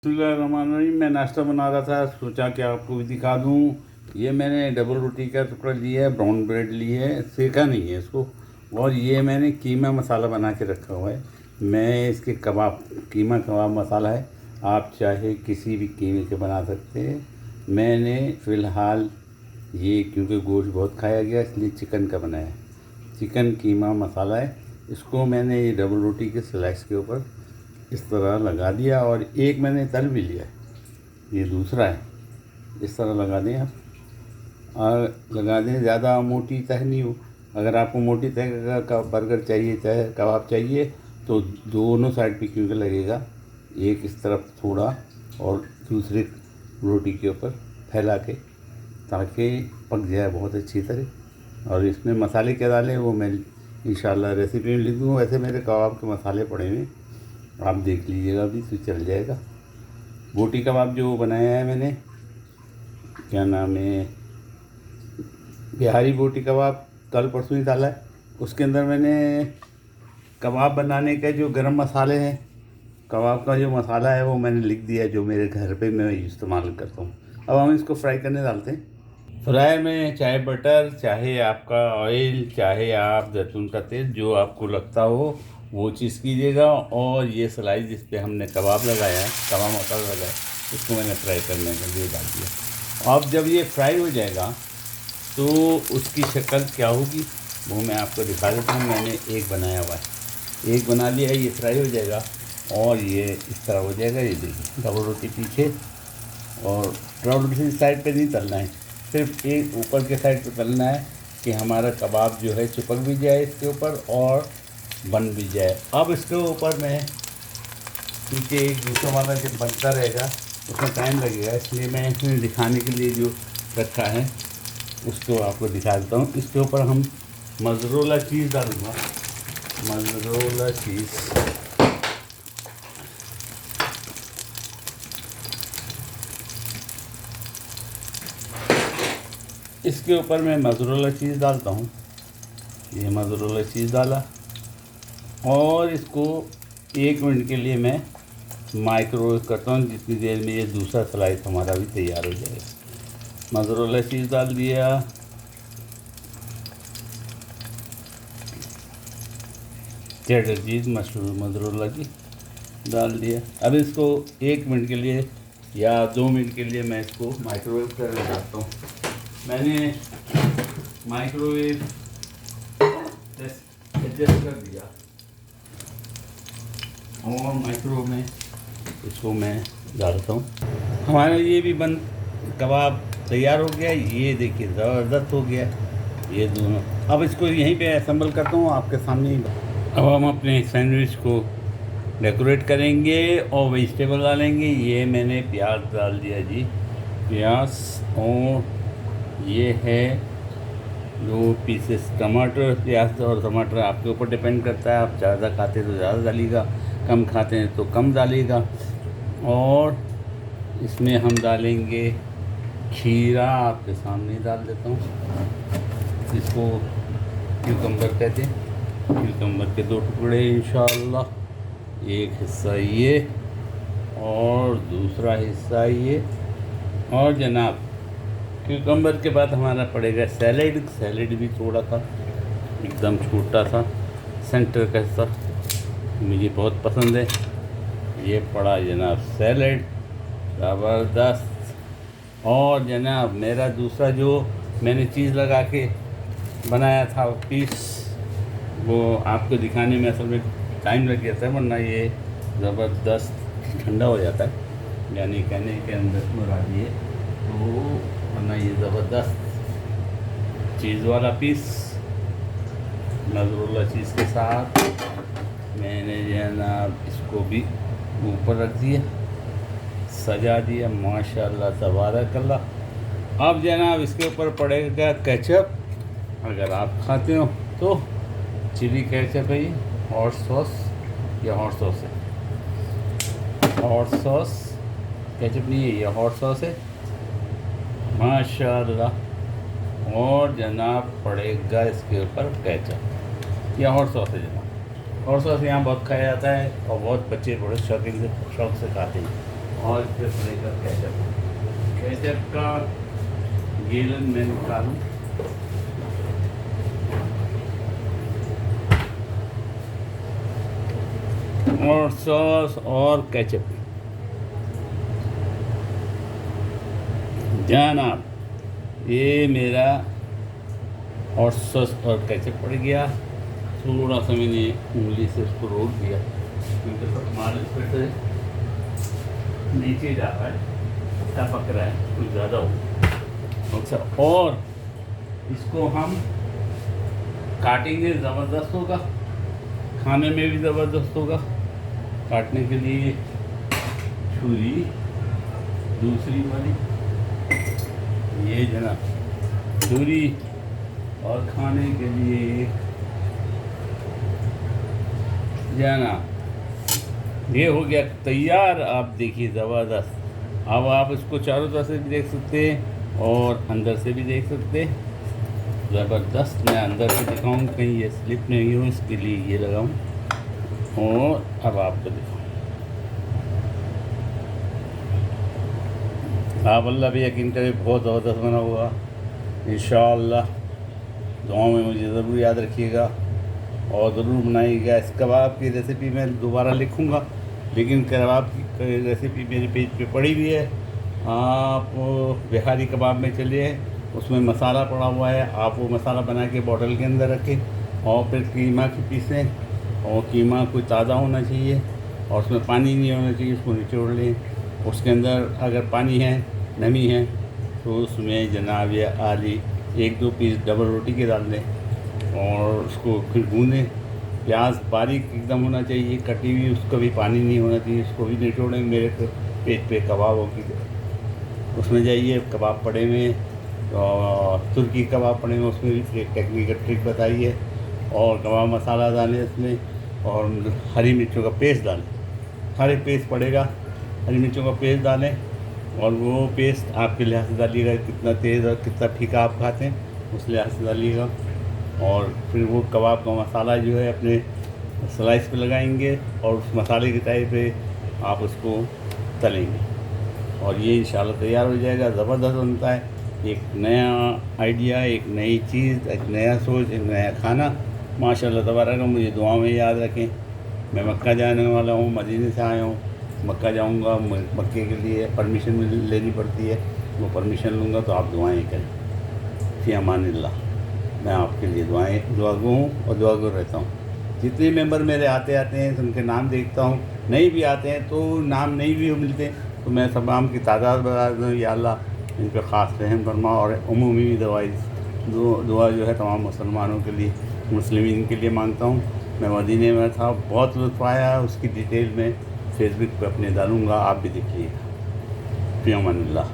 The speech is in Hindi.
बिस्मिल्लाहिर्रहमानिर्रहीम। मैं नाश्ता बना रहा था, सोचा कि आपको भी दिखा दूं। ये मैंने डबल रोटी का टुकड़ा लिया है, ब्राउन ब्रेड ली है, सेका नहीं है इसको। और ये मैंने कीमा मसाला बना के रखा हुआ है। मैं इसके कीमा कबाब मसाला है, आप चाहे किसी भी कीमे के बना सकते हैं। मैंने फ़िलहाल ये क्योंकि गोश्त बहुत खाया गया इसलिए चिकन का बनाया है। चिकन कीमा मसाला है। इसको मैंने ये डबल रोटी के स्लाइस के ऊपर इस तरह लगा दिया और एक मैंने तल भी लिया है, ये दूसरा है। इस तरह लगा दें आप, और लगा दें। ज़्यादा मोटी तह नहीं हो। अगर आपको मोटी तह का बर्गर चाहिए, चाहे कबाब चाहिए, तो दोनों साइड पे क्योंकि लगेगा, एक इस तरफ थोड़ा और दूसरे रोटी के ऊपर फैला के, ताकि पक जाए बहुत अच्छी तरह। और इसमें मसाले क्या डालें वो मैं इंशाल्लाह रेसिपी में लिख दूँगा। वैसे मेरे कबाब के मसाले पड़े हुए, आप देख लीजिएगा अभी तो चल जाएगा। बोटी कबाब जो बनाया है मैंने, क्या नाम है, बिहारी बोटी कबाब, कल परसों ही डाला है। उसके अंदर मैंने कबाब बनाने के जो गरम मसाले हैं, कबाब का जो मसाला है वो मैंने लिख दिया है, जो मेरे घर पे मैं इस्तेमाल करता हूँ। अब हम इसको फ्राई करने डालते हैं। फ्राई में चाहे बटर, चाहे आपका ऑयल, चाहे आप जैतून का तेल, जो आपको लगता हो वो चीज़ कीजिएगा। और ये स्लाइस जिस पे हमने कबाब लगाया है, कबाब मसाला लगाया है, उसको मैंने फ्राई करने के लिए डाल दिया। अब जब ये फ्राई हो जाएगा तो उसकी शक्ल क्या होगी वो मैं आपको दिखा देता हूँ। मैंने एक बनाया हुआ है, एक बना लिया है। ये फ्राई हो जाएगा और ये इस तरह हो जाएगा। ये देखिए, डबल रोटी पीछे और डबल रोटी साइड पे नहीं तलना है, सिर्फ एक ऊपर के साइड पे तलना है कि हमारा कबाब जो है चिपक भी जाए इसके ऊपर और बन भी जाए। अब इसके ऊपर मैं क्योंकि एक दूसरा वाला जब बनता रहेगा उसमें टाइम लगेगा, इसलिए मैं इसमें दिखाने के लिए जो रखा है उसको आपको दिखा देता हूँ। इसके ऊपर हम मोज़रेला चीज़ डालूँगा, मोज़रेला चीज़। इसके ऊपर मैं मोज़रेला चीज़ डालता हूँ। ये मोज़रेला चीज़ डाला और इसको 1 मिनट के लिए मैं माइक्रोवेव करता हूँ, जितनी देर में ये दूसरा स्लाइस हमारा भी तैयार हो जाएगा। मोज़रेला चीज़ डाल दिया, चेडर चीज़ मशरूम मोज़रेला की डाल दिया। अब इसको 1 मिनट के लिए या 2 मिनट के लिए मैं इसको माइक्रोवेव करना चाहता हूँ। मैंने माइक्रोवेव एडजस्ट कर दिया और माइक्रोवेव में इसको मैं डालता हूँ। हमारा ये भी बन कबाब तैयार हो गया। ये देखिए ज़बरदस्त हो गया ये दोनों। अब इसको यहीं पे असेंबल करता हूँ आपके सामने ही। अब हम अपने सैंडविच को डेकोरेट करेंगे और वेजिटेबल डालेंगे। ये मैंने प्याज डाल दिया जी, प्याज, और ये है 2 पीसेस टमाटर। प्याज और टमाटर आपके ऊपर डिपेंड करता है, आप ज़्यादा खाते हैं तो ज़्यादा डालिएगा, कम खाते हैं तो कम डालिएगा। और इसमें हम डालेंगे खीरा, आपके सामने ही डाल देता हूँ। इसको क्यूकम्बर कहते हैं। क्यूकम्बर के 2 टुकड़े इंशाअल्लाह, एक हिस्सा ये और दूसरा हिस्सा ये। और जनाब क्यूकम्बर के बाद हमारा पड़ेगा सैलेड। सैलेड भी थोड़ा सा, एकदम छोटा सा, सेंटर का हिस्सा मुझे बहुत पसंद है। ये पड़ा जनाब सैलेड, ज़बरदस्त। और जनाब मेरा दूसरा जो मैंने चीज़ लगा के बनाया था पीस, वो आपको दिखाने में असल में टाइम लग गया था, वरना ये ज़बरदस्त ठंडा हो जाता है, यानी कहने के अंदर मुराद ये, तो वरना ये ज़बरदस्त चीज़ वाला पीस मोज़रेला चीज़ के साथ मैंने जनाब इसको भी ऊपर रख दिया, सजा दिया, माशाल्लाह तबारकल्लाह। अब जनाब इसके ऊपर पड़ेगा केचप, अगर आप खाते हो तो चिली केचप है ये, हॉट सॉस या हॉट सॉस है, हॉट सॉस केचप नहीं है, ये हॉट सॉस है माशाल्लाह। और जनाब पड़ेगा इसके ऊपर केचप या हॉट सॉस है जनाब। हॉट सॉस यहाँ बहुत खाया जाता है और बहुत बच्चे बड़े शौक से खाते हैं। और फिर पड़ेगा केचप। केचप का गैलन मैं निकालूँ। और सॉस और केचप जनाब, ये मेरा और सॉस और केचप पड़ गया। थोड़ा सा मैंने उंगली से उसको रोक दिया क्योंकि सब मालिश पे से नीचे जा रहा है, टपक रहा है, कुछ ज़्यादा हो। अच्छा, और इसको हम काटेंगे, ज़बरदस्त होगा, खाने में भी ज़बरदस्त होगा। काटने के लिए छुरी दूसरी वाली, ये जनाब छुरी, और खाने के लिए जनाब ये हो गया तैयार। आप देखिए ज़बरदस्त। अब आप इसको चारों तरफ से भी देख सकते हैं और अंदर से भी देख सकते हैं। ज़बरदस्त। मैं अंदर से दिखाऊँ कहीं ये स्लिप नहीं हो, इसके लिए ये लगाऊँ। और अब आपको दिखाऊँ, आप अल्लाह भी यकीन करें बहुत ज़बरदस्त बना हुआ। इंशाअल्लाह दुआओं में मुझे ज़रूर याद रखिएगा और ज़रूर बनाइएगा। इस कबाब की रेसिपी मैं दोबारा लिखूँगा, लेकिन कबाब की रेसिपी मेरे पेज पे पड़ी हुई है। आप बिहारी कबाब में चलिए, उसमें मसाला पड़ा हुआ है, आप वो मसाला बना के बॉटल के अंदर रखें और फिर कीमा की पीसें। और कीमा कोई ताज़ा होना चाहिए और उसमें पानी नहीं होना चाहिए, उसको निचोड़ लें। उसके अंदर अगर पानी है, नमी है, तो उसमें जनाब ये आली 1-2 पीस डबल रोटी के डाल दें और उसको फिर भूनें। प्याज बारीक एकदम होना चाहिए, कटी हुई, उसका भी पानी नहीं होना चाहिए, उसको भी निचोड़ें। मेरे पेज पे कबाबों की उसमें जाइए, कबाब पड़े हुए, और तुर्की कबाब पड़े हुए, उसमें भी एक टेक्निक ट्रिक बताई है। और कबाब मसाला डालें उसमें, और हरी मिर्चों का पेस्ट डालें। हर एक पेस्ट पड़ेगा, हरी मिर्चों का पेस्ट डालें, और वो पेस्ट आपके लिहाज से डालिएगा, कितना तेज़ और कितना फीका आप खाते हैं उस लिहाज से डालिएगा। और फिर वो कबाब का मसाला जो है अपने स्लाइस पे लगाएंगे और उस मसाले की टाइप पे आप उसको तलेंगे और ये इंशाल्लाह तैयार हो जाएगा। ज़बरदस्त बनता है। एक नया आइडिया, एक नई चीज़, एक नया सोच, एक नया खाना। माशाल्लाह तबारक। मुझे दुआ में याद रखें। मैं मक्का जाने वाला हूँ, मदीने से आया हूँ, मक्का जाऊँगा। मक्के के लिए परमिशन लेनी पड़ती है, वो परमिशन लूँगा, तो आप दुआएँ करें। फ़ी अमानिल्लाह। मैं आपके लिए दुआगो हूँ और दुआगो रहता हूँ। जितने मेंबर मेरे आते हैं उनके नाम देखता हूँ, नहीं भी आते हैं तो नाम नहीं भी मिलते, तो मैं तमाम की तादाद बता दूँ, या अल्लाह इन पर ख़ास रहम फरमा। और उमूमी दुआ जो है तमाम मुसलमानों के लिए, मुस्लिमीन के लिए मांगता हूँ। मैं मदीने में था, बहुत लुत्फ़ आया। उसकी डिटेल में फेसबुक पे अपने डालूँगा, आप भी देखिएगा। फ़ी अमानिल्लाह।